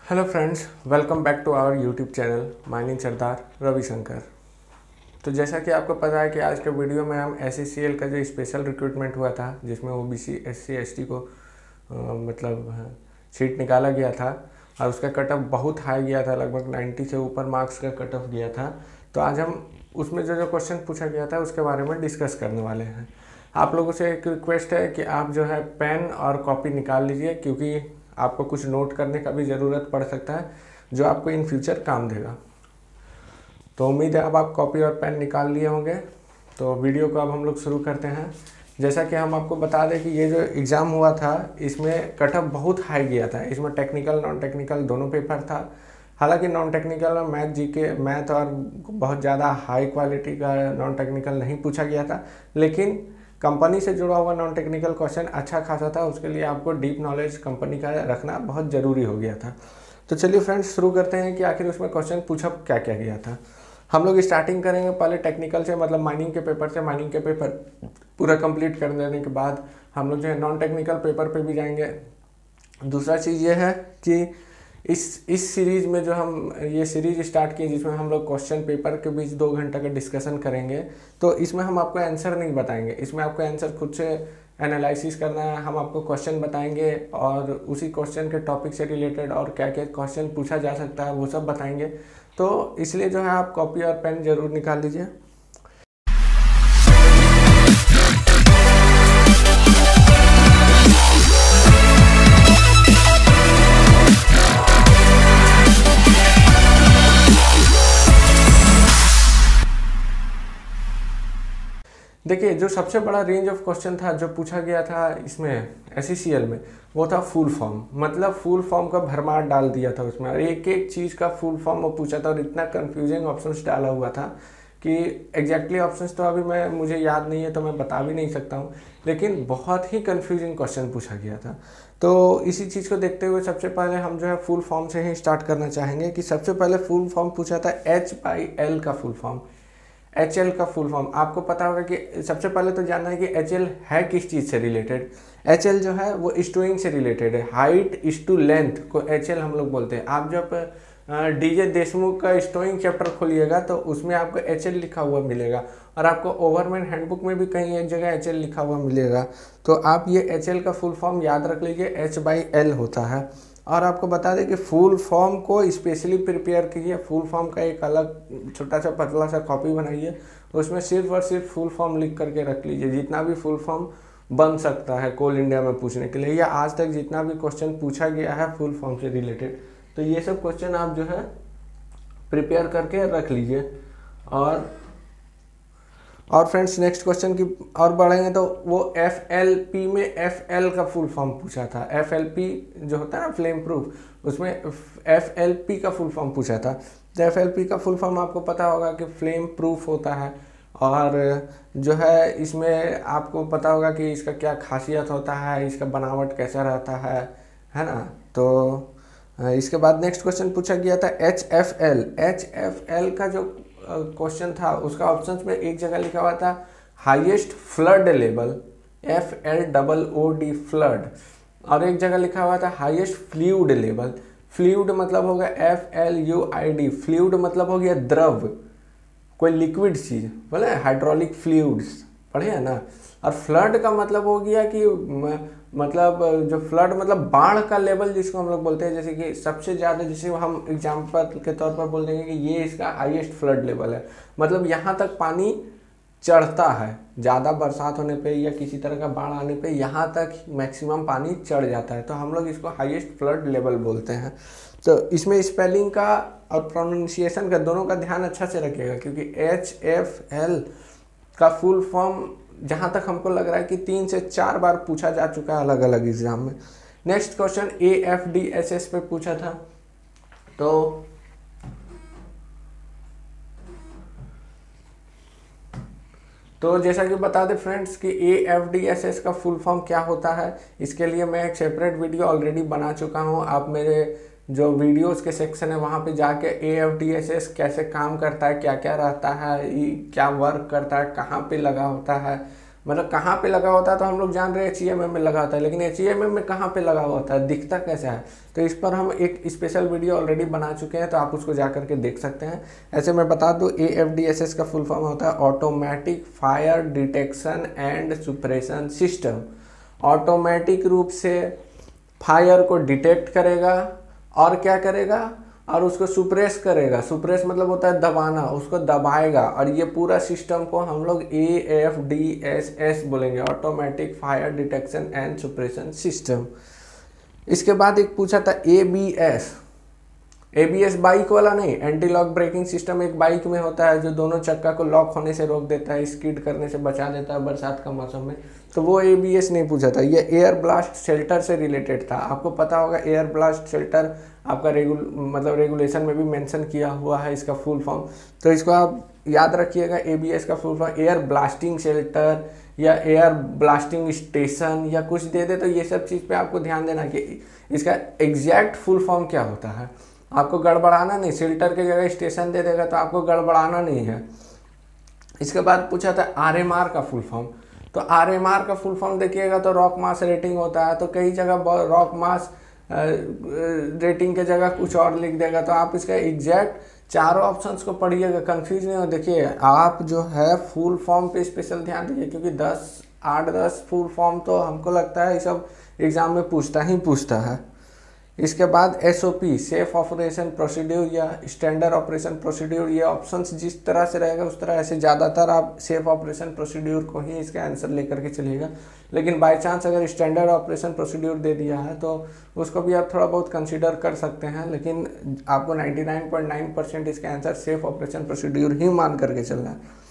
Hello friends, welcome back to our YouTube channel my name Sardar Ravishankar. तो जैसा कि आपको पता है कि आज के वीडियो में हम SECL का जो स्पेशल रिक्रूटमेंट हुआ था जिसमें OBC SC ST को सीट निकाला गया था और उसका कट ऑफ बहुत हाई गया था, लगभग 90 से ऊपर मार्क्स का कट ऑफ गया था। तो आज हम उसमें जो क्वेश्चन पूछा गया था उसके बारे में डिस्कस करने वाले हैं। आप लोगों से एक रिक्वेस्ट है कि आप जो है पेन और कॉपी निकाल लीजिए, क्योंकि आपको कुछ नोट करने का भी ज़रूरत पड़ सकता है जो आपको इन फ्यूचर काम देगा। तो उम्मीद है अब आप कॉपी और पेन निकाल लिए होंगे। तो वीडियो को अब हम लोग शुरू करते हैं। जैसा कि हम आपको बता दें कि ये जो एग्ज़ाम हुआ था इसमें कट ऑफ बहुत हाई गया था। इसमें टेक्निकल नॉन टेक्निकल दोनों पेपर था। हालांकि नॉन टेक्निकल में मैथ और बहुत ज़्यादा हाई क्वालिटी का नॉन टेक्निकल नहीं पूछा गया था, लेकिन कंपनी से जुड़ा हुआ नॉन टेक्निकल क्वेश्चन अच्छा खासा था। उसके लिए आपको डीप नॉलेज कंपनी का रखना बहुत ज़रूरी हो गया था। तो चलिए फ्रेंड्स, शुरू करते हैं कि आखिर उसमें क्वेश्चन पूछा क्या क्या गया था। हम लोग स्टार्टिंग करेंगे पहले टेक्निकल से, मतलब माइनिंग के पेपर से। माइनिंग के पेपर पूरा कंप्लीट कर देने के बाद हम लोग जो है नॉन टेक्निकल पेपर पे भी जाएंगे। दूसरा चीज़ ये है कि इस सीरीज़ में जो हम ये सीरीज़ स्टार्ट की जिसमें हम लोग क्वेश्चन पेपर के बीच 2 घंटे का डिस्कशन करेंगे, तो इसमें हम आपको आंसर नहीं बताएंगे। इसमें आपको आंसर खुद से एनालिसिस करना है। हम आपको क्वेश्चन बताएंगे और उसी क्वेश्चन के टॉपिक से रिलेटेड और क्या क्या क्वेश्चन पूछा जा सकता है वो सब बताएंगे। तो इसलिए जो है आप कॉपी और पेन ज़रूर निकाल लीजिए। देखिए, जो सबसे बड़ा रेंज ऑफ क्वेश्चन था जो पूछा गया था इसमें SECL में, वो था फुल फॉर्म। मतलब फुल फॉर्म का भरमार डाल दिया था उसमें, और एक एक चीज़ का फुल फॉर्म वो पूछा था और इतना कंफ्यूजिंग ऑप्शंस डाला हुआ था कि एग्जैक्टली ऑप्शंस तो अभी मुझे याद नहीं है तो मैं बता भी नहीं सकता हूँ, लेकिन बहुत ही कंफ्यूजिंग क्वेश्चन पूछा गया था। तो इसी चीज़ को देखते हुए सबसे पहले हम जो है फुल फॉर्म से ही स्टार्ट करना चाहेंगे कि सबसे पहले फुल फॉर्म पूछा था HL का फुल फॉर्म। HL का फुल फॉर्म आपको पता होगा कि सबसे पहले तो जानना है कि HL है किस चीज़ से रिलेटेड। HL जो है वो स्टोइंग से रिलेटेड है। हाइट इज टू लेंथ को HL हम लोग बोलते हैं। आप जब DJ देशमुख का स्टोइंग चैप्टर खोलिएगा तो उसमें आपको HL लिखा हुआ मिलेगा, और आपको ओवरमैन हैंडबुक में भी कहीं एक जगह HL लिखा हुआ मिलेगा। तो आप ये HL का फुल फॉर्म याद रख लीजिए, H/L होता है। और आपको बता दें कि फुल फॉर्म को स्पेशली प्रिपेयर कीजिए। फुल फॉर्म का एक अलग छोटा सा पतला सा कॉपी बनाइए, उसमें सिर्फ और सिर्फ फुल फॉर्म लिख करके रख लीजिए। जितना भी फुल फॉर्म बन सकता है कोल इंडिया में पूछने के लिए, या आज तक जितना भी क्वेश्चन पूछा गया है फुल फॉर्म से रिलेटेड, तो ये सब क्वेश्चन आप जो है प्रिपेयर करके रख लीजिए। और फ्रेंड्स, नेक्स्ट क्वेश्चन की और बढ़ेंगे तो वो FLP में FL का फुल फॉर्म पूछा था। FLP जो होता है ना फ्लेम प्रूफ, उसमें FLP का फुल फॉर्म पूछा था। तो FLP का फुल फॉर्म आपको पता होगा कि फ्लेम प्रूफ होता है, और जो है इसमें आपको पता होगा कि इसका क्या खासियत होता है, इसका बनावट कैसा रहता है ना। तो इसके बाद नेक्स्ट क्वेश्चन पूछा गया था HFL। HFL का जो क्वेश्चन था उसका ऑप्शंस में एक जगह लिखा हुआ था highest flood level, FLOOD flood, और एक जगह लिखा हुआ था हाईएस्ट फ्लूइड लेवल। फ्लूइड मतलब होगा FLUID, फ्लूइड मतलब हो गया द्रव, कोई लिक्विड चीज़, बोले हाइड्रोलिक फ्लूइड्स पढ़े है ना। और फ्लड का मतलब हो गया कि मतलब जो फ्लड मतलब बाढ़ का लेवल जिसको हम लोग बोलते हैं, जैसे कि सबसे ज़्यादा, जैसे हम एग्जाम्पल के तौर पर बोल देंगे कि ये इसका हाईएस्ट फ्लड लेवल है, मतलब यहाँ तक पानी चढ़ता है। ज़्यादा बरसात होने पे या किसी तरह का बाढ़ आने पे यहाँ तक मैक्सिमम पानी चढ़ जाता है, तो हम लोग इसको हाईएस्ट फ्लड लेवल बोलते हैं। तो इसमें स्पेलिंग का और प्रोनाउंसिएशन का दोनों का ध्यान अच्छा से रखिएगा, क्योंकि HFL का फुल फॉर्म जहाँ तक हमको लग रहा है कि 3 से 4 बार पूछा जा चुका है अलग अलग एग्जाम में। नेक्स्ट क्वेश्चन AFDSS पे पूछा था। तो जैसा कि बता दें फ्रेंड्स कि AFDSS का फुल फॉर्म क्या होता है, इसके लिए मैं एक सेपरेट वीडियो ऑलरेडी बना चुका हूँ। आप मेरे जो वीडियोस के सेक्शन है वहाँ पे जाके AFDSS कैसे काम करता है, क्या क्या रहता है, क्या वर्क करता है, कहाँ पे लगा होता है, मतलब कहाँ पे लगा होता है तो हम लोग जान रहे हैं HEMM में लगा होता है, लेकिन HEMM में कहाँ पे लगा होता है, दिखता कैसा है, तो इस पर हम एक स्पेशल वीडियो ऑलरेडी बना चुके हैं, तो आप उसको जा करके देख सकते हैं। ऐसे मैं बता दूं, AFDSS का फुल फॉर्म होता है automatic fire detection and suppression system. Automatic रूप से फायर को डिटेक्ट करेगा और क्या करेगा, और उसको सुप्रेस करेगा। सुप्रेस मतलब होता है दबाना, उसको दबाएगा, और ये पूरा सिस्टम को हम लोग AFDSS बोलेंगे, automatic fire detection and suppression system. इसके बाद एक पूछा था ABS बाइक वाला नहीं, एंटी लॉक ब्रेकिंग सिस्टम एक बाइक में होता है जो दोनों चक्का को लॉक होने से रोक देता है, स्किड करने से बचा देता है बरसात का मौसम में, तो वो ABS नहीं पूछा था। ये एयर ब्लास्ट शेल्टर से रिलेटेड था। आपको पता होगा एयर ब्लास्ट शेल्टर आपका रेगुलेशन में भी मेंशन किया हुआ है इसका फुल फॉर्म, तो इसको आप याद रखिएगा। ABS का full form air blasting shelter या एयर ब्लास्टिंग स्टेशन या कुछ दे दे, तो ये सब चीज़ पे आपको ध्यान देना कि इसका एग्जैक्ट फुल फॉर्म क्या होता है। आपको गड़बड़ाना नहीं, शेल्टर की जगह स्टेशन दे देगा तो आपको गड़बड़ाना नहीं है। इसके बाद पूछा था RMR का फुल फॉर्म, तो RMR का फुल फॉर्म देखिएगा तो रॉक मास रेटिंग होता है, तो कई जगह रॉक मास रेटिंग के जगह कुछ और लिख देगा, तो आप इसका एग्जैक्ट चारों ऑप्शंस को पढ़िएगा, कंफ्यूज नहीं हो। देखिए आप जो है फुल फॉर्म पे स्पेशल ध्यान दीजिए, क्योंकि 8-10 फुल फॉर्म तो हमको लगता है ये सब एग्जाम में पूछता है। इसके बाद SOP सेफ ऑपरेशन प्रोसीड्यूर या स्टैंडर्ड ऑपरेशन प्रोसीड्यूर, ये ऑप्शंस जिस तरह से रहेगा उस तरह ऐसे ज़्यादातर आप सेफ ऑपरेशन प्रोसीड्यूर को ही इसका आंसर लेकर के चलिएगा, लेकिन बाय चांस अगर स्टैंडर्ड ऑपरेशन प्रोसीड्यूर दे दिया है तो उसको भी आप थोड़ा बहुत कंसीडर कर सकते हैं, लेकिन आपको 99.9% इसका आंसर सेफ ऑपरेशन प्रोसीड्यूर ही मान करके चलना है।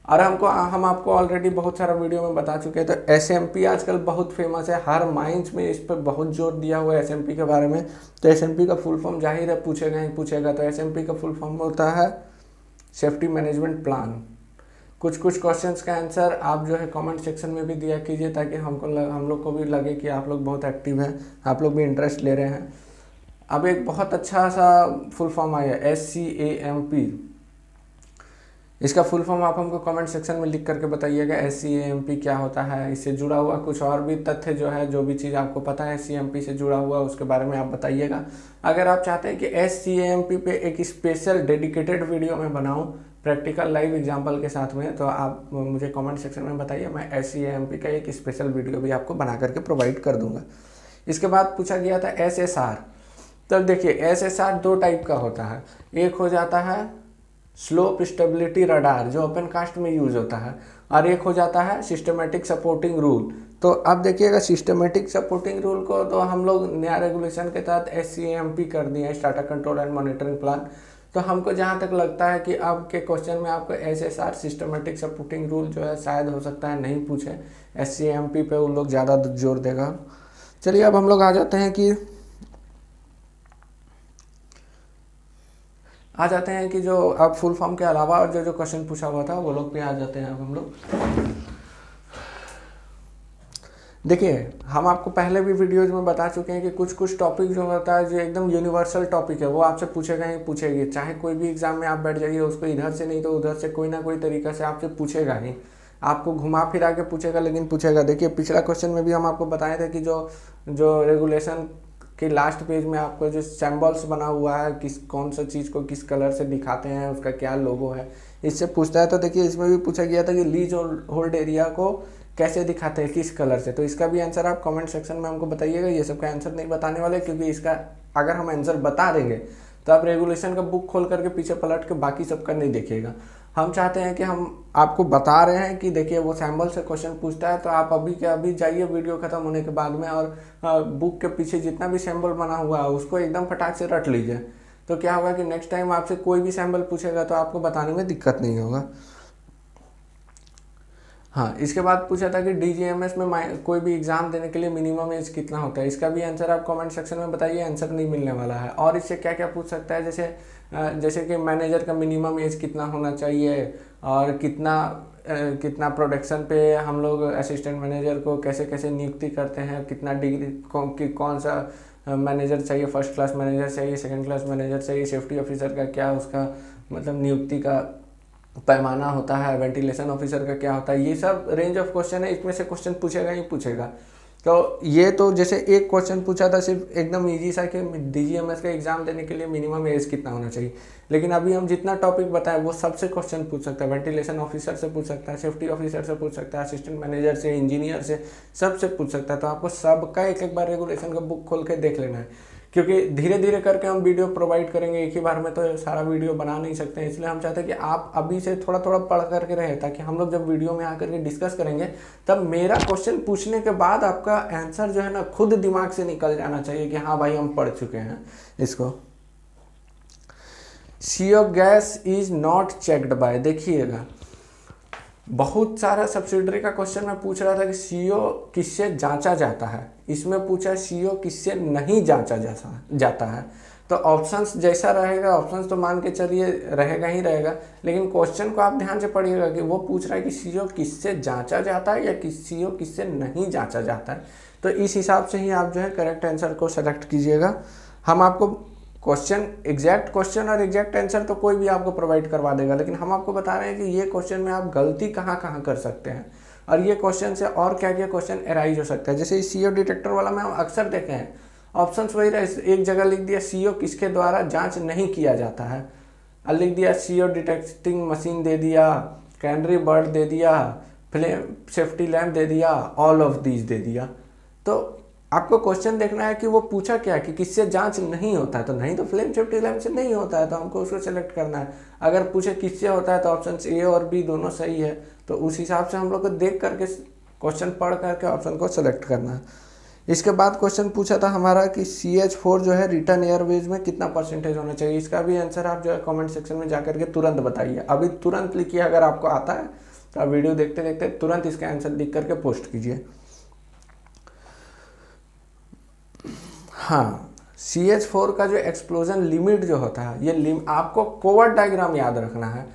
और हम आपको ऑलरेडी बहुत सारा वीडियो में बता चुके हैं। तो SMP आजकल बहुत फेमस है, हर माइंड्स में इस पर बहुत जोर दिया हुआ है SMP के बारे में, तो SMP का फुल फॉर्म जाहिर है पूछेगा ही पूछेगा। तो SMP का फुल फॉर्म होता है सेफ्टी मैनेजमेंट प्लान। कुछ क्वेश्चंस का आंसर आप जो है कमेंट सेक्शन में भी दिया कीजिए, ताकि हम लोग को भी लगे कि आप लोग बहुत एक्टिव हैं, आप लोग भी इंटरेस्ट ले रहे हैं। अब एक बहुत अच्छा सा फुल फॉर्म आया SCAMP, इसका फुल फॉर्म आप हमको कमेंट सेक्शन में लिख करके बताइएगा SCAMP क्या होता है। इससे जुड़ा हुआ कुछ और भी तथ्य जो है, जो भी चीज़ आपको पता है SCAMP से जुड़ा हुआ उसके बारे में आप बताइएगा। अगर आप चाहते हैं कि SCAMP पे एक स्पेशल डेडिकेटेड वीडियो मैं बनाऊं प्रैक्टिकल लाइव एग्जाम्पल के साथ में, तो आप मुझे कमेंट सेक्शन में बताइए, मैं SCAMP का एक स्पेशल वीडियो भी आपको बना करके प्रोवाइड कर दूँगा। इसके बाद पूछा गया था SSR। तो देखिए SSR 2 टाइप का होता है, एक हो जाता है स्लोप स्टेबिलिटी रडार जो ओपन कास्ट में यूज होता है, और एक हो जाता है सिस्टमेटिक सपोर्टिंग रूल। तो अब देखिएगा सिस्टमेटिक सपोर्टिंग रूल को तो हम लोग नया रेगुलेशन के तहत SCAMP कर दिए हैं, starter control and monitoring plan. तो हमको जहाँ तक लगता है कि आपके क्वेश्चन में आपको SSR सिस्टमेटिक सपोर्टिंग रूल जो है शायद हो सकता है नहीं पूछे, SCAMP पे उन लोग ज़्यादा जोर देगा। चलिए अब हम लोग आ जाते हैं कि जो अब फुल फॉर्म के अलावा और जो क्वेश्चन पूछा हुआ था वो लोग पे आ जाते हैं। अब हम लोग देखिए, हम आपको पहले भी वीडियोज में बता चुके हैं कि कुछ टॉपिक जो होता है जो एकदम यूनिवर्सल टॉपिक है वो आपसे पूछेगा ही पूछेगी, चाहे कोई भी एग्जाम में आप बैठ जाइए उसको इधर से नहीं तो उधर से कोई ना कोई तरीका से आपसे पूछेगा ही, आपको घुमा फिरा के पूछेगा लेकिन पूछेगा। देखिए पिछला क्वेश्चन में भी हम आपको बताए थे कि जो रेगुलेशन कि लास्ट पेज में आपको जो सिंबल्स बना हुआ है कौन सा चीज़ को किस कलर से दिखाते हैं, उसका क्या लोगो है, इससे पूछता है। तो देखिए इसमें भी पूछा गया था कि लीज होल्ड एरिया को कैसे दिखाते हैं, किस कलर से, तो इसका भी आंसर आप कमेंट सेक्शन में हमको बताइएगा। ये सब का आंसर नहीं बताने वाले, क्योंकि इसका अगर हम आंसर बता देंगे तो आप रेगुलेशन का बुक खोल करके पीछे पलट के बाकी सबका नहीं देखिएगा। हम चाहते हैं कि हम आपको बता रहे हैं कि देखिए वो सैम्बल से क्वेश्चन पूछता है, तो आप अभी के अभी जाइए वीडियो खत्म होने के बाद में और बुक के पीछे जितना भी सैम्बल बना हुआ है उसको एकदम फटाक से रट लीजिए। तो क्या होगा कि नेक्स्ट टाइम आपसे कोई भी सैम्बल पूछेगा तो आपको बताने में दिक्कत नहीं होगा। हाँ, इसके बाद पूछा था कि DGMS में कोई भी एग्जाम देने के लिए मिनिमम एज कितना होता है, इसका भी आंसर आप कमेंट सेक्शन में बताइए, आंसर नहीं मिलने वाला है। और इससे क्या क्या पूछ सकता है, जैसे कि मैनेजर का मिनिमम एज कितना होना चाहिए, और कितना प्रोडक्शन पे हम लोग असिस्टेंट मैनेजर को कैसे कैसे नियुक्ति करते हैं, कितना डिग्री कौन सा मैनेजर चाहिए, फर्स्ट क्लास मैनेजर चाहिए, सेकंड क्लास मैनेजर चाहिए, सेफ्टी ऑफिसर का क्या उसका मतलब नियुक्ति का पैमाना होता है, वेंटिलेशन ऑफिसर का क्या होता है, ये सब रेंज ऑफ क्वेश्चन है, इसमें से क्वेश्चन पूछेगा ही पूछेगा। तो ये तो जैसे एक क्वेश्चन पूछा था सिर्फ एकदम इजी सा कि DGMS का एग्जाम देने के लिए मिनिमम एज कितना होना चाहिए, लेकिन अभी हम जितना टॉपिक बताएं वो सबसे क्वेश्चन पूछ सकता है। वेंटिलेशन ऑफिसर से पूछ सकता है, सेफ्टी ऑफिसर से पूछ सकता है, असिस्टेंट मैनेजर से, इंजीनियर से, सबसे पूछ सकता है। तो आपको सबका एक एक बार रेगुलेशन का बुक खोल के देख लेना है, क्योंकि धीरे धीरे करके हम वीडियो प्रोवाइड करेंगे, एक ही बार में तो सारा वीडियो बना नहीं सकते हैं। इसलिए हम चाहते हैं कि आप अभी से थोड़ा थोड़ा पढ़ करके रहे, ताकि हम लोग जब वीडियो में आकर के डिस्कस करेंगे तब मेरा क्वेश्चन पूछने के बाद आपका आंसर जो है ना खुद दिमाग से निकल जाना चाहिए कि हाँ भाई हम पढ़ चुके हैं इसको। CO gas is not checked by, देखिएगा बहुत सारा सब्सिडरी का क्वेश्चन मैं पूछ रहा था कि CO किससे जांचा जाता है, इसमें पूछा CO किससे नहीं जांचा जाता है। तो ऑप्शंस जैसा रहेगा, ऑप्शंस तो मान के चलिए रहेगा ही रहेगा, लेकिन क्वेश्चन को आप ध्यान से पढ़िएगा कि वो पूछ रहा है कि CO किससे जांचा जाता है या CO किससे नहीं जांचा जाता है। तो इस हिसाब से ही आप जो है करेक्ट आंसर को सेलेक्ट कीजिएगा। हम आपको क्वेश्चन, एग्जैक्ट क्वेश्चन और एग्जैक्ट आंसर तो कोई भी आपको प्रोवाइड करवा देगा, लेकिन हम आपको बता रहे हैं कि ये क्वेश्चन में आप गलती कहाँ कहाँ कर सकते हैं और ये क्वेश्चन से और क्या क्या क्वेश्चन अराइज हो सकता है। जैसे CO डिटेक्टर वाला में हम अक्सर देखे हैं ऑप्शंस वही रहे, एक जगह लिख दिया CO किसके द्वारा जांच नहीं किया जाता है, और लिख दिया CO डिटेक्टिंग मशीन दे दिया, कैनरी बर्ड दे दिया, फ्लेम सेफ्टी लैम्प दे दिया, ऑल ऑफ दीज दे दिया। तो आपको क्वेश्चन देखना है कि वो पूछा क्या कि किससे जांच नहीं होता है, तो नहीं तो फ्लेम सेफ्टी लैम्प से नहीं होता है, तो हमको उसको सेलेक्ट करना है। अगर पूछे किससे होता है तो ऑप्शन A और B दोनों सही है, तो उस हिसाब से हम लोग को देख करके क्वेश्चन पढ़ करके ऑप्शन को सेलेक्ट करना है। इसके बाद क्वेश्चन पूछा था हमारा कि CH4 जो है रिटर्न एयरवेज में कितना परसेंटेज होना चाहिए। इसका भी आंसर आप जो है कमेंट सेक्शन में जाकर के तुरंत बताइए, अभी तुरंत लिखिए। अगर आपको आता है तो आप वीडियो देखते देखते तुरंत इसका आंसर लिख करके पोस्ट कीजिए। हाँ, CH4 का जो एक्सप्लोजन लिमिट जो होता है, ये आपको कोवर्ट डायग्राम याद रखना है।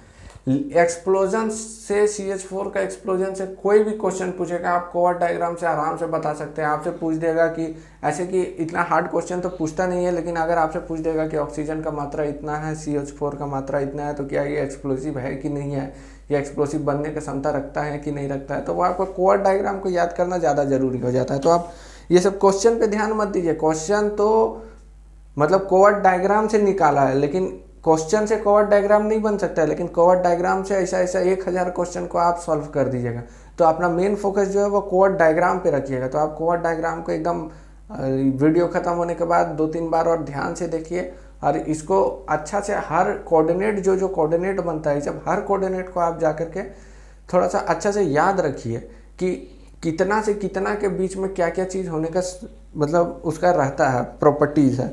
एक्सप्लोजन से CH4 का एक्सप्लोजन से कोई भी क्वेश्चन पूछेगा आप कोवर्ट डायग्राम से आराम से बता सकते हैं। आपसे पूछ देगा कि ऐसे कि इतना हार्ड क्वेश्चन तो पूछता नहीं है, लेकिन अगर आपसे पूछ देगा कि ऑक्सीजन का मात्रा इतना है, CH4 का मात्रा इतना है, तो क्या ये एक्सप्लोसिव है कि नहीं है, या एक्सप्लोसिव बनने की क्षमता रखता है कि नहीं रखता है, तो वो आपको कोवर्ट डायग्राम को याद करना ज़्यादा जरूरी हो जाता है। तो आप ये सब क्वेश्चन पे ध्यान मत दीजिए, क्वेश्चन तो मतलब कोवर्ट डायग्राम से निकाला है, लेकिन क्वेश्चन से कोवर्ट डायग्राम नहीं बन सकता है, लेकिन कोवर्ट डायग्राम से ऐसा ऐसा 1000 क्वेश्चन को आप सॉल्व कर दीजिएगा। तो अपना मेन फोकस जो है वो कोवर्ट डायग्राम पे रखिएगा। तो आप कोवर्ट डायग्राम को एकदम वीडियो ख़त्म होने के बाद 2-3 बार और ध्यान से देखिए, और इसको अच्छा से हर कोऑर्डिनेट जो कोऑर्डिनेट बनता है, जब हर कोऑर्डिनेट को आप जा करके थोड़ा सा अच्छा से याद रखिए कि कितना से कितना के बीच में क्या क्या चीज़ होने का मतलब उसका रहता है, प्रॉपर्टीज़ है।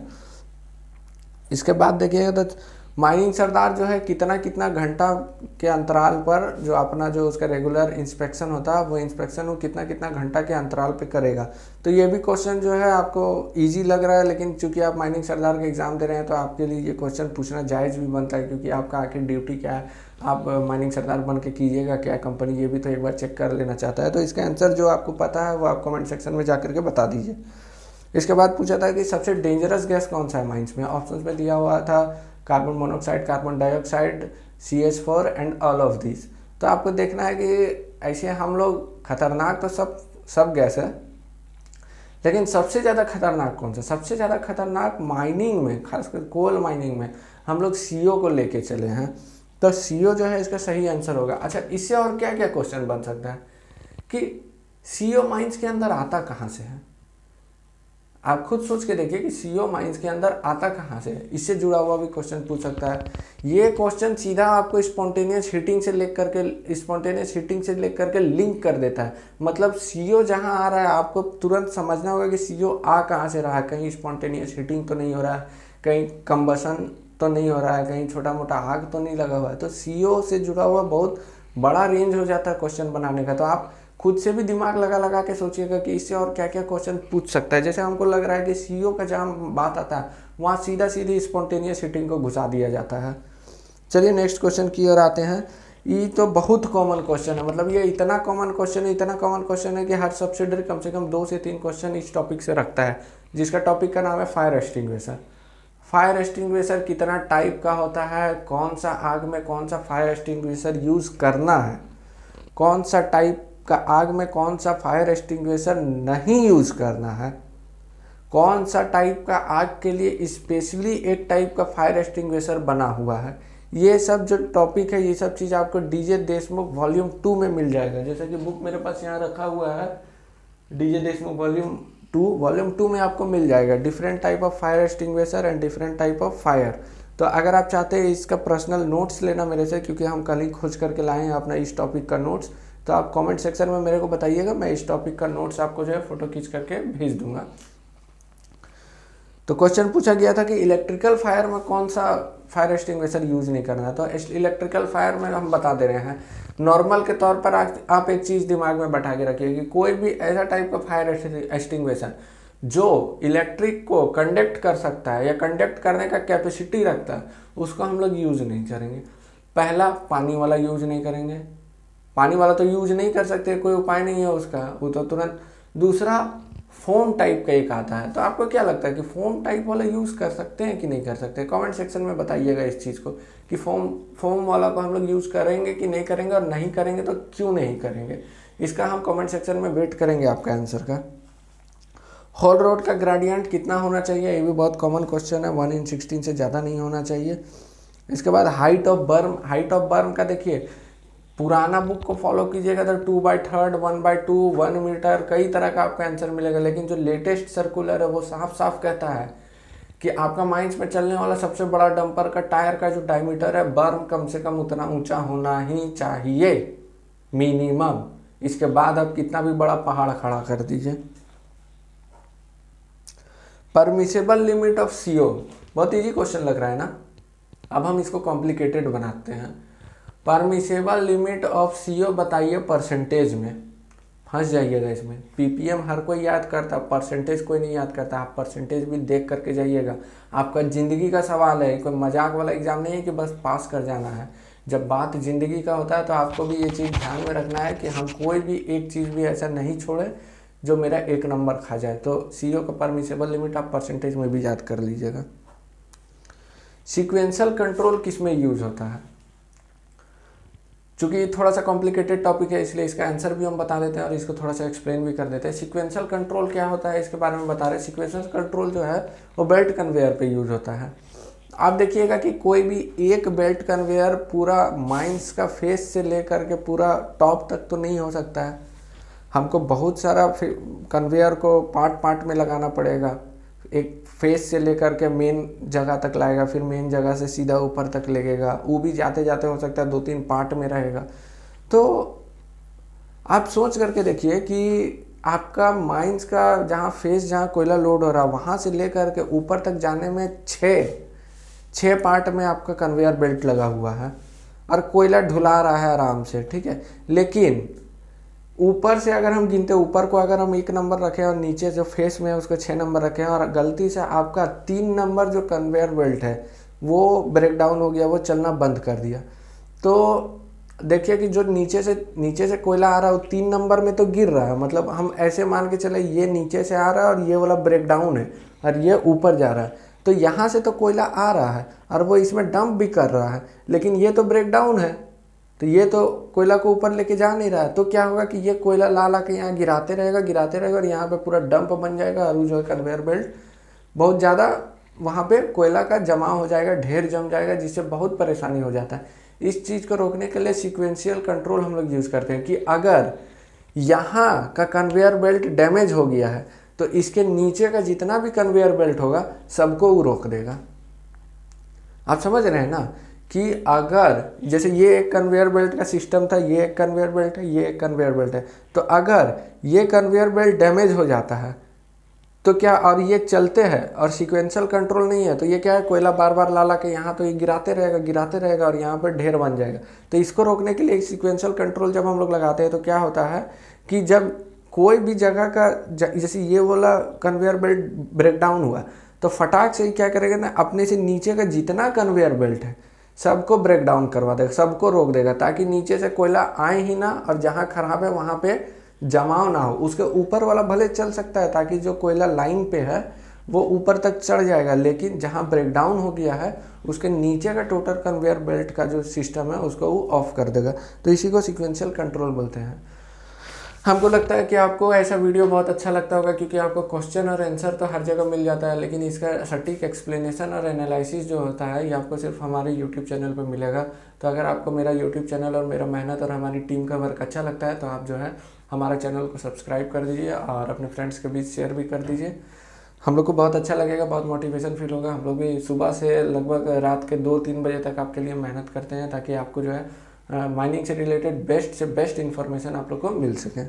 इसके बाद देखिएगा तो माइनिंग सरदार जो है कितना कितना घंटा के अंतराल पर जो अपना जो उसका रेगुलर इंस्पेक्शन होता है, वो इंस्पेक्शन वो कितना कितना घंटा के अंतराल पे करेगा। तो ये भी क्वेश्चन जो है आपको इजी लग रहा है, लेकिन चूंकि आप माइनिंग सरदार का एग्ज़ाम दे रहे हैं तो आपके लिए ये क्वेश्चन पूछना जायज़ भी बनता है, क्योंकि आपका आखिर ड्यूटी क्या है, आप माइनिंग सरदार बन के कीजिएगा क्या कंपनी, ये भी तो एक बार चेक कर लेना चाहता है। तो इसका आंसर जो आपको पता है वो आप कमेंट सेक्शन में जा करके बता दीजिए। इसके बाद पूछा था कि सबसे डेंजरस गैस कौन सा है माइंस में। ऑप्शंस में दिया हुआ था carbon monoxide, carbon dioxide, CH4 and all of this. तो आपको देखना है कि ऐसे हम लोग खतरनाक तो सब गैस है, लेकिन सबसे ज़्यादा खतरनाक कौन सा, सबसे ज़्यादा खतरनाक माइनिंग में, खासकर कोल माइनिंग में हम लोग CO को लेके चले हैं। तो CO जो है इसका सही आंसर होगा। अच्छा, इससे और क्या क्या क्वेश्चन बन सकता है कि CO माइंस के अंदर आता कहाँ से है। आप खुद सोच के देखिए कि CO माइंस के अंदर आता कहाँ से है, इससे जुड़ा हुआ भी क्वेश्चन पूछ सकता है। ये क्वेश्चन सीधा आपको स्पॉन्टेनियस हीटिंग से लेकर के लिंक कर देता है। मतलब CO जहाँ आ रहा है आपको तुरंत समझना होगा कि CO आ कहाँ से रहा है, कहीं स्पॉन्टेनियस हीटिंग तो नहीं हो रहा है, कहीं कंबसन तो नहीं हो रहा है, कहीं छोटा मोटा आग तो नहीं लगा हुआ है। तो CO से जुड़ा हुआ बहुत बड़ा रेंज हो जाता है क्वेश्चन बनाने का। तो आप खुद से भी दिमाग लगा के सोचिएगा कि इससे और क्या क्या क्वेश्चन पूछ सकता है। जैसे हमको लग रहा है कि CO का जहाँ बात आता है वहाँ सीधी स्पॉन्टेनियस हीटिंग को घुसा दिया जाता है। चलिए नेक्स्ट क्वेश्चन की ओर आते हैं। ये तो बहुत कॉमन क्वेश्चन है, मतलब ये इतना कॉमन क्वेश्चन है कि हर सब्सिडरी कम से कम 2 से 3 क्वेश्चन इस टॉपिक से रखता है, जिसका टॉपिक का नाम है फायर एक्सटिंग्विशर। फायर एक्सटिंग्विशर कितना टाइप का होता है, कौन सा आग में कौन सा फायर एक्सटिंग्विशर यूज़ करना है, कौन सा टाइप का आग में कौन सा फायर एक्सटिंग्विशर नहीं यूज़ करना है, कौन सा टाइप का आग के लिए स्पेशली एक टाइप का फायर एक्सटिंग्विशर बना हुआ है, ये सब जो टॉपिक है ये सब चीज़ आपको डीजे देशमुख वॉल्यूम 2 में मिल जाएगा। जैसे कि बुक मेरे पास यहाँ रखा हुआ है, डीजे देशमुख वॉल्यूम 2 में आपको मिल जाएगा different type of fire extinguisher and different type of fire. तो अगर आप चाहते हैं इसका पर्सनल नोट्स लेना मेरे से, क्योंकि हम कल ही खोज करके लाए हैं अपना इस टॉपिक का नोट्स, तो आप कमेंट सेक्शन में मेरे को बताइएगा, मैं इस टॉपिक का नोट्स आपको जो है फोटो खींच करके भेज दूंगा। तो क्वेश्चन पूछा गया था कि इलेक्ट्रिकल फायर में कौन सा फायर एक्सटिंग्विशर यूज नहीं करना है। तो इलेक्ट्रिकल फायर में हम बता दे रहे हैं, नॉर्मल के तौर पर आप एक चीज़ दिमाग में बैठा के रखिए कि कोई भी ऐसा टाइप का फायर एक्सटिंग्विशर जो इलेक्ट्रिक को कंडक्ट कर सकता है या कंडक्ट करने का कैपेसिटी रखता है, उसको हम लोग यूज नहीं करेंगे। पहला, पानी वाला यूज नहीं करेंगे, पानी वाला तो यूज नहीं कर सकते, कोई उपाय नहीं है उसका, वो तो तुरंत। दूसरा, फोम टाइप का एक आता है, तो आपको क्या लगता है कि फोम टाइप वाला यूज़ कर सकते हैं कि नहीं कर सकते? कमेंट सेक्शन में बताइएगा इस चीज़ को कि फोम वाला को हम लोग यूज़ करेंगे कि नहीं करेंगे, और नहीं करेंगे तो क्यों नहीं करेंगे, इसका हम कमेंट सेक्शन में वेट करेंगे आपका आंसर का। होल रोड का ग्रेडियंट कितना होना चाहिए, ये भी बहुत कॉमन क्वेश्चन है, 1/16 से ज़्यादा नहीं होना चाहिए। इसके बाद हाइट ऑफ बर्म का देखिए, पुराना बुक को फॉलो कीजिएगा तो 2/3, 1/2, 1 मीटर, कई तरह का आपका आंसर मिलेगा। लेकिन जो लेटेस्ट सर्कुलर है वो साफ साफ कहता है कि आपका माइंस में चलने वाला सबसे बड़ा डंपर का टायर का जो डायमीटर है, बर्म कम से कम उतना ऊंचा होना ही चाहिए मिनिमम। इसके बाद आप कितना भी बड़ा पहाड़ खड़ा कर दीजिए। परमिसेबल लिमिट ऑफ CO, बहुत इजी क्वेश्चन लग रहा है ना, अब हम इसको कॉम्प्लिकेटेड बनाते हैं। परमिसेबल लिमिट ऑफ CO बताइए परसेंटेज में, फंस जाइएगा इसमें। PPM हर कोई याद करता, परसेंटेज कोई नहीं याद करता, आप परसेंटेज भी देख करके जाइएगा। आपका ज़िंदगी का सवाल है, कोई मजाक वाला एग्जाम नहीं है कि बस पास कर जाना है। जब बात ज़िंदगी का होता है तो आपको भी ये चीज़ ध्यान में रखना है कि हम कोई भी एक चीज़ भी ऐसा नहीं छोड़े जो मेरा 1 नंबर खा जाए। तो CO का परमिसेबल लिमिट आप परसेंटेज में भी याद कर लीजिएगा। सीक्वेंशियल कंट्रोल किस में यूज होता है? चूँकि थोड़ा सा कॉम्प्लिकेटेड टॉपिक है इसलिए इसका आंसर भी हम बता देते हैं और इसको थोड़ा सा एक्सप्लेन भी कर देते हैं। सीक्वेंशियल कंट्रोल क्या होता है इसके बारे में बता रहे हैं। सीक्वेंशियल कंट्रोल जो है वो बेल्ट कन्वेयर पे यूज होता है। आप देखिएगा कि कोई भी एक बेल्ट कन्वेयर पूरा माइंस का फेस से लेकर के पूरा टॉप तक तो नहीं हो सकता है, हमको बहुत सारा कन्वेयर को पार्ट में लगाना पड़ेगा। एक फेस से लेकर के मेन जगह तक लाएगा, फिर मेन जगह से सीधा ऊपर तक लगेगा, वो भी जाते जाते हो सकता है 2-3 पार्ट में रहेगा। तो आप सोच करके देखिए कि आपका माइंस का जहाँ फेस जहाँ कोयला लोड हो रहा है वहाँ से लेकर के ऊपर तक जाने में 6 पार्ट में आपका कन्वेयर बेल्ट लगा हुआ है और कोयला ढुला रहा है आराम से, ठीक है। लेकिन ऊपर से अगर हम गिनते, ऊपर को अगर हम 1 नंबर रखें और नीचे जो फेस में है उसको 6 नंबर रखें और गलती से आपका 3 नंबर जो कन्वेयर बेल्ट है वो ब्रेक डाउन हो गया, वो चलना बंद कर दिया, तो देखिए कि जो नीचे से कोयला आ रहा है वो 3 नंबर में तो गिर रहा है। मतलब हम ऐसे मान के चले ये नीचे से आ रहा है और ये वाला ब्रेक डाउन है और ये ऊपर जा रहा है, तो यहाँ से तो कोयला आ रहा है और वो इसमें डंप भी कर रहा है, लेकिन ये तो ब्रेक डाउन है, तो ये तो कोयला को ऊपर लेके जा नहीं रहा है। तो क्या होगा कि ये कोयला ला के यहाँ गिराते रहेगा और यहाँ पे पूरा डंप बन जाएगा और जो है कन्वेयर बेल्ट बहुत ज़्यादा वहाँ पे कोयला का जमा हो जाएगा, ढेर जम जाएगा, जिससे बहुत परेशानी हो जाता है। इस चीज़ को रोकने के लिए सीक्वेंशियल कंट्रोल हम लोग यूज़ करते हैं कि अगर यहाँ का कन्वेयर बेल्ट डैमेज हो गया है तो इसके नीचे का जितना भी कन्वेयर बेल्ट होगा सबको वो रोक देगा। आप समझ रहे हैं ना कि अगर जैसे ये एक कन्वेयर बेल्ट का सिस्टम था, ये एक कन्वेयर बेल्ट है, ये एक कन्वेयर बेल्ट है, तो अगर ये कन्वेयर बेल्ट डैमेज हो जाता है तो क्या, और ये चलते हैं और सीक्वेंशियल कंट्रोल नहीं है, तो ये क्या है, कोयला बार बार ला के यहाँ तो ये गिराते रहेगा और यहाँ पर ढेर बन जाएगा। तो इसको रोकने के लिए सीक्वेंशियल कंट्रोल जब हम लोग लगाते हैं तो क्या होता है कि जब कोई भी जगह का जैसे ये वाला कन्वेयर बेल्ट ब्रेक डाउन हुआ तो फटाक से क्या करेगा ना, अपने से नीचे का जितना कन्वेयर बेल्ट है सबको ब्रेक डाउन करवा देगा, सबको रोक देगा, ताकि नीचे से कोयला आए ही ना और जहाँ खराब है वहाँ पे जमाव ना हो। उसके ऊपर वाला भले चल सकता है ताकि जो कोयला लाइन पे है वो ऊपर तक चढ़ जाएगा, लेकिन जहाँ ब्रेकडाउन हो गया है उसके नीचे का टोटल कन्वेयर बेल्ट का जो सिस्टम है उसको वो ऑफ कर देगा। तो इसी को सीक्वेंशियल कंट्रोल बोलते हैं। हमको लगता है कि आपको ऐसा वीडियो बहुत अच्छा लगता होगा, क्योंकि आपको क्वेश्चन और आंसर तो हर जगह मिल जाता है, लेकिन इसका सटीक एक्सप्लेनेशन और एनालिसिस जो होता है ये आपको सिर्फ हमारे यूट्यूब चैनल पर मिलेगा। तो अगर आपको मेरा यूट्यूब चैनल और मेरा मेहनत और हमारी टीम का वर्क अच्छा लगता है तो आप जो है हमारा चैनल को सब्सक्राइब कर दीजिए और अपने फ्रेंड्स के बीच शेयर भी कर दीजिए। हम लोग को बहुत अच्छा लगेगा, बहुत मोटिवेशन फील होगा। हम लोग भी सुबह से लगभग रात के 2-3 बजे तक आपके लिए मेहनत करते हैं, ताकि आपको जो है माइनिंग से रिलेटेड बेस्ट से बेस्ट इन्फॉर्मेशन आप लोग को मिल सके।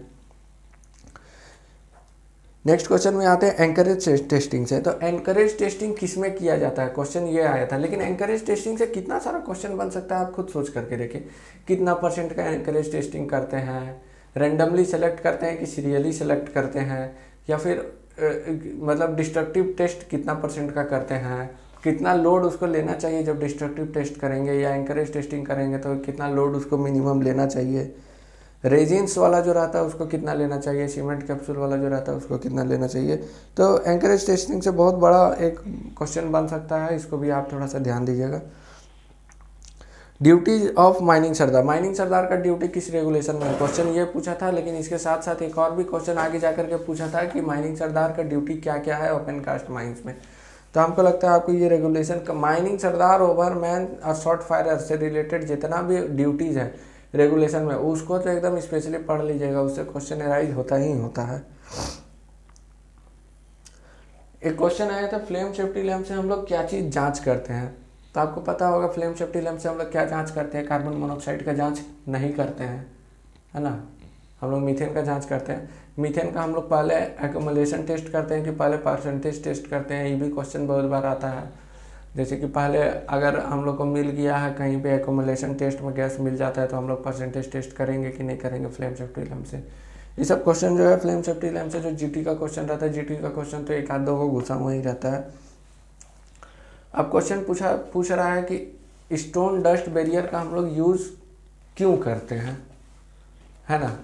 नेक्स्ट क्वेश्चन में आते हैं एंकरेज टेस्टिंग से। तो एंकरेज टेस्टिंग किस में किया जाता है, क्वेश्चन ये आया था। लेकिन एंकरेज टेस्टिंग से कितना सारा क्वेश्चन बन सकता है आप खुद सोच करके देखिए। कितना % का एंकरेज टेस्टिंग करते हैं, रैंडमली सेलेक्ट करते हैं कि सीरियली सेलेक्ट करते हैं, या फिर मतलब डिस्ट्रक्टिव टेस्ट कितना % का करते हैं, कितना लोड उसको लेना चाहिए जब डिस्ट्रक्टिव टेस्ट करेंगे या एंकरेज टेस्टिंग करेंगे तो कितना लोड उसको मिनिमम लेना चाहिए, रेजिन्स वाला जो रहता है उसको कितना लेना चाहिए, सीमेंट कैप्सूल वाला जो रहता है उसको कितना लेना चाहिए। तो एंकरेज टेस्टिंग से बहुत बड़ा एक क्वेश्चन बन सकता है, इसको भी आप थोड़ा सा ध्यान दीजिएगा। Duties of mining sardar, mining sardar का ड्यूटी किस रेगुलेशन में है, क्वेश्चन ये पूछा था। लेकिन इसके साथ साथ एक और भी क्वेश्चन आगे जा करके पूछा था कि माइनिंग सरदार का ड्यूटी क्या क्या है ओपन कास्ट माइंस में। तो हमको लगता है आपको ये रेगुलेशन का माइनिंग सरदार, ओवरमैन और शॉर्ट फायर से रिलेटेड जितना भी ड्यूटीज़ है रेगुलेशन में उसको तो एकदम स्पेशली पढ़ लीजिएगा, उससे क्वेश्चन एराइज होता ही होता है। एक क्वेश्चन आया था फ्लेम सेफ्टी लैम्प से हम लोग क्या चीज़ जांच करते हैं। तो आपको पता होगा फ्लेम सेफ्टी लैम्प से हम लोग क्या जांच करते हैं, कार्बन मोनोऑक्साइड का जांच नहीं करते हैं, है ना। हम लोग मीथेन का जांच करते हैं। मीथेन का हम लोग पहले एक्यूमुलेशन टेस्ट करते हैं कि पहले परसेंटेज टेस्ट करते हैं। ये भी क्वेश्चन बहुत बार आता है, जैसे कि पहले अगर हम लोग को मिल गया है कहीं पे एक्यूमुलेशन टेस्ट में गैस मिल जाता है तो हम लोग परसेंटेज टेस्ट करेंगे कि नहीं करेंगे फ्लेम सेफ्टी लैम्प से। ये सब क्वेश्चन जो है फ्लेम सेफ्टी लैम्प से जो जीटी का क्वेश्चन रहता है, जीटी का क्वेश्चन तो एक आध दो को घुसा हुआ ही रहता है। अब क्वेश्चन पूछ रहा है कि स्टोन डस्ट बैरियर का हम लोग यूज़ क्यों करते हैं, है ना।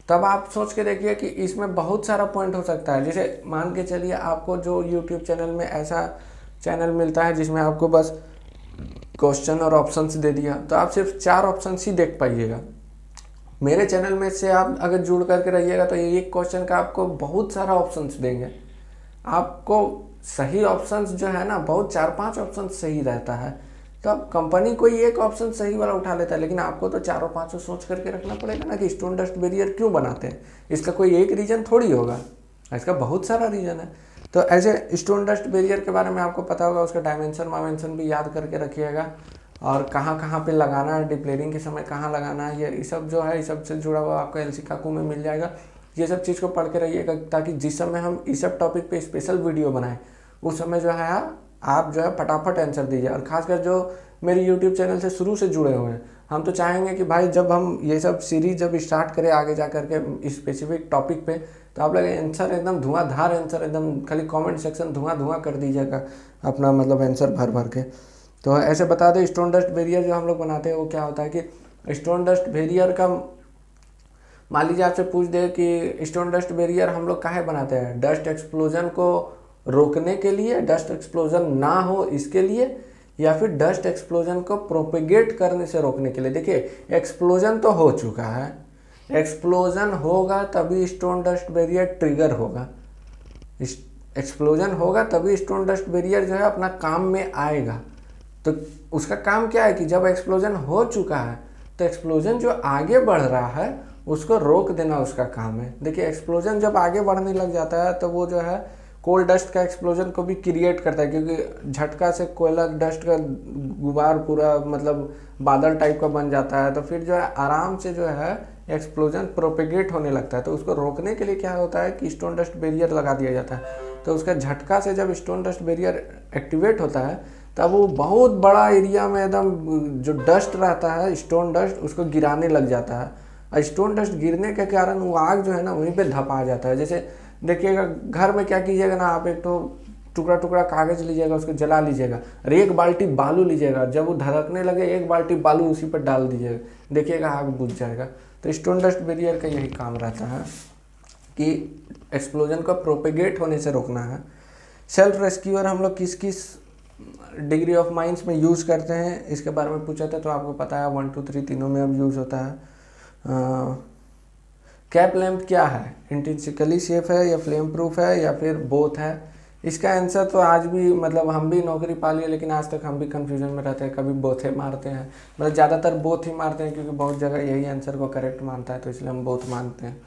तब आप सोच के देखिए कि इसमें बहुत सारा पॉइंट हो सकता है। जैसे मान के चलिए आपको जो यूट्यूब चैनल में ऐसा चैनल मिलता है जिसमें आपको बस क्वेश्चन और ऑप्शंस दे दिया, तो आप सिर्फ 4 ऑप्शंस ही देख पाइएगा। मेरे चैनल में से आप अगर जुड़ करके रहिएगा तो एक क्वेश्चन का आपको बहुत सारा ऑप्शंस देंगे। आपको सही ऑप्शंस जो है ना बहुत 4-5 ऑप्शन सही रहता है। तो अब कंपनी कोई एक ऑप्शन सही वाला उठा लेता है, लेकिन आपको तो 4-5 सोच करके रखना पड़ेगा ना कि स्टोन डस्ट बैरियर क्यों बनाते हैं। इसका कोई एक रीज़न थोड़ी होगा, इसका बहुत सारा रीज़न है। तो ऐसे स्टोन डस्ट बैरियर के बारे में आपको पता होगा, उसका डायमेंशन वामेंशन भी याद करके रखिएगा, और कहाँ कहाँ पे लगाना है, डिप्लेरिंग के समय कहाँ लगाना है, ये सब जो है इस सब से जुड़ा हुआ आपको एलसी काकू में मिल जाएगा। ये सब चीज़ को पढ़ के रहिएगा, ताकि जिस समय हम इस सब टॉपिक पे स्पेशल वीडियो बनाएं उस समय जो है आप जो है फटाफट आंसर दीजिए। और खासकर जो मेरे यूट्यूब चैनल से शुरू से जुड़े हुए हैं, हम तो चाहेंगे कि भाई जब हम ये सब सीरीज जब स्टार्ट करें आगे जा करके स्पेसिफिक टॉपिक पे, तो आप लोग आंसर एकदम धुआंधार आंसर, एकदम खाली कमेंट सेक्शन धुआं कर दीजिएगा अपना मतलब आंसर भर के। तो ऐसे बता दें स्टोन डस्ट बैरियर जो हम लोग बनाते हैं वो क्या होता है कि स्टोन डस्ट बैरियर का मान लीजिए आपसे पूछ दे कि स्टोन डस्ट बैरियर हम लोग काहे बनाते हैं, डस्ट एक्सप्लोजन को रोकने के लिए, डस्ट एक्सप्लोजन ना हो इसके लिए, या फिर डस्ट एक्सप्लोजन को प्रोपेगेट करने से रोकने के लिए। देखिए एक्सप्लोजन तो हो चुका है, एक्सप्लोजन होगा तभी स्टोन डस्ट बैरियर ट्रिगर होगा, एक्सप्लोजन होगा तभी स्टोन डस्ट बैरियर जो है अपना काम में आएगा। तो उसका काम क्या है कि जब एक्सप्लोजन हो चुका है तो एक्सप्लोजन जो आगे बढ़ रहा है उसको रोक देना उसका काम है। देखिए एक्सप्लोजन जब आगे बढ़ने लग जाता है तो वो जो है कोल डस्ट का एक्सप्लोजन को भी क्रिएट करता है, क्योंकि झटका से कोयला डस्ट का गुबार पूरा मतलब बादल टाइप का बन जाता है। तो फिर जो है आराम से जो है एक्सप्लोजन प्रोपेगेट होने लगता है। तो उसको रोकने के लिए क्या होता है कि स्टोन डस्ट बैरियर लगा दिया जाता है। तो उसका झटका से जब स्टोन डस्ट बैरियर एक्टिवेट होता है तब वो बहुत बड़ा एरिया में एकदम जो डस्ट रहता है स्टोन डस्ट उसको गिराने लग जाता है। और स्टोन डस्ट गिरने के कारण वो आग जो है ना वहीं पे धपा जाता है। जैसे देखिएगा घर में क्या कीजिएगा ना, आप एक तो टुकड़ा टुकड़ा कागज़ लीजिएगा, उसको जला लीजिएगा और 1 बाल्टी बालू लीजिएगा, जब वो धड़कने लगे 1 बाल्टी बालू उसी पर डाल दीजिएगा, देखिएगा आग बुझ जाएगा। तो स्टोन डस्ट बैरियर का यही काम रहता है कि एक्सप्लोजन को प्रोपेगेट होने से रोकना है। सेल्फ रेस्क्यूअर हम लोग किस किस डिग्री ऑफ माइंस में यूज़ करते हैं इसके बारे में पूछा था, तो आपको पता है 1 2 3 तीनों में अब यूज़ होता है। कैप लैंप क्या है, इंट्रिंसिकली सेफ है या फ्लेम प्रूफ है या फिर बोथ है? इसका आंसर तो आज भी मतलब हम भी नौकरी पा लिए लेकिन आज तक हम भी कंफ्यूजन में रहते हैं, कभी बोथ ही मारते हैं, मतलब ज़्यादातर बोथ ही मारते हैं क्योंकि बहुत जगह यही आंसर को करेक्ट मानता है, तो इसलिए हम बोथ मानते हैं।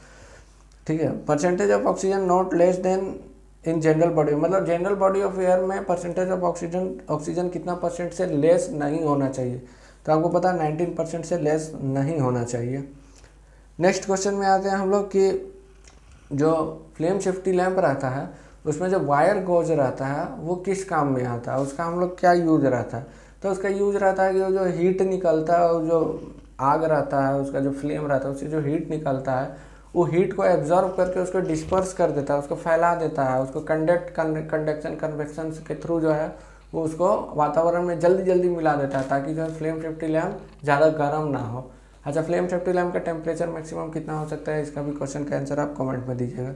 ठीक है। Percentage of oxygen not less then in general body, मतलब जनरल बॉडी ऑफ एयर में परसेंटेज ऑफ ऑक्सीजन कितना परसेंट से लेस नहीं होना चाहिए, तो आपको पता है 19% से लेस नहीं होना चाहिए। नेक्स्ट क्वेश्चन में आते हैं हम लोग कि जो फ्लेम सेफ्टी लैंप रहता है उसमें जो वायर गोज रहता है वो किस काम में आता है, उसका हम लोग क्या यूज रहता है? तो उसका यूज रहता है कि वो जो हीट निकलता है और जो आग रहता है उसका जो फ्लेम रहता है उससे जो हीट निकलता है वो हीट को एब्जॉर्ब करके उसको डिस्पर्स कर देता है, उसको फैला देता है, उसको कंडक्शन कन्वेक्शन के थ्रू जो है वो उसको वातावरण में जल्दी जल्दी मिला देता है ताकि जो है फ्लेम सेफ्टी लैंप ज़्यादा गर्म ना हो। अच्छा, फ्लेम सेफ्टी लैंप का टेम्परेचर मैक्सिमम कितना हो सकता है, इसका भी क्वेश्चन का आंसर आप कमेंट में दीजिएगा।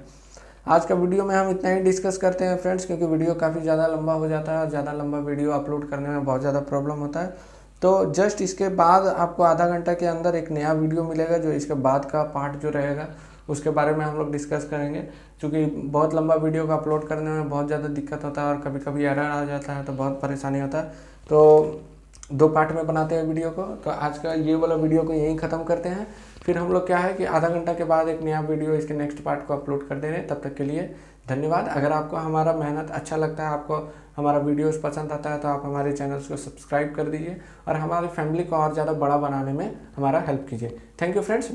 आज का वीडियो में हम इतना ही डिस्कस करते हैं फ्रेंड्स, क्योंकि वीडियो काफ़ी ज़्यादा लंबा हो जाता है और ज़्यादा लंबा वीडियो अपलोड करने में बहुत ज़्यादा प्रॉब्लम होता है। तो जस्ट इसके बाद आपको आधा घंटा के अंदर एक नया वीडियो मिलेगा जो इसके बाद का पार्ट जो रहेगा उसके बारे में हम लोग डिस्कस करेंगे, क्योंकि बहुत लंबा वीडियो को अपलोड करने में बहुत ज़्यादा दिक्कत होता है और कभी कभी एरर आ जाता है तो बहुत परेशानी होता है। तो 2 पार्ट में बनाते हैं वीडियो को, तो आज का ये वाला वीडियो को यहीं ख़त्म करते हैं, फिर हम लोग क्या है कि आधा घंटा के बाद एक नया वीडियो इसके नेक्स्ट पार्ट को अपलोड कर दे रहे हैं। तब तक के लिए धन्यवाद। अगर आपको हमारा मेहनत अच्छा लगता है, आपको हमारा वीडियोस पसंद आता है तो आप हमारे चैनल्स को सब्सक्राइब कर दीजिए और हमारी फैमिली को और ज़्यादा बड़ा बनाने में हमारा हेल्प कीजिए। Thank you friends.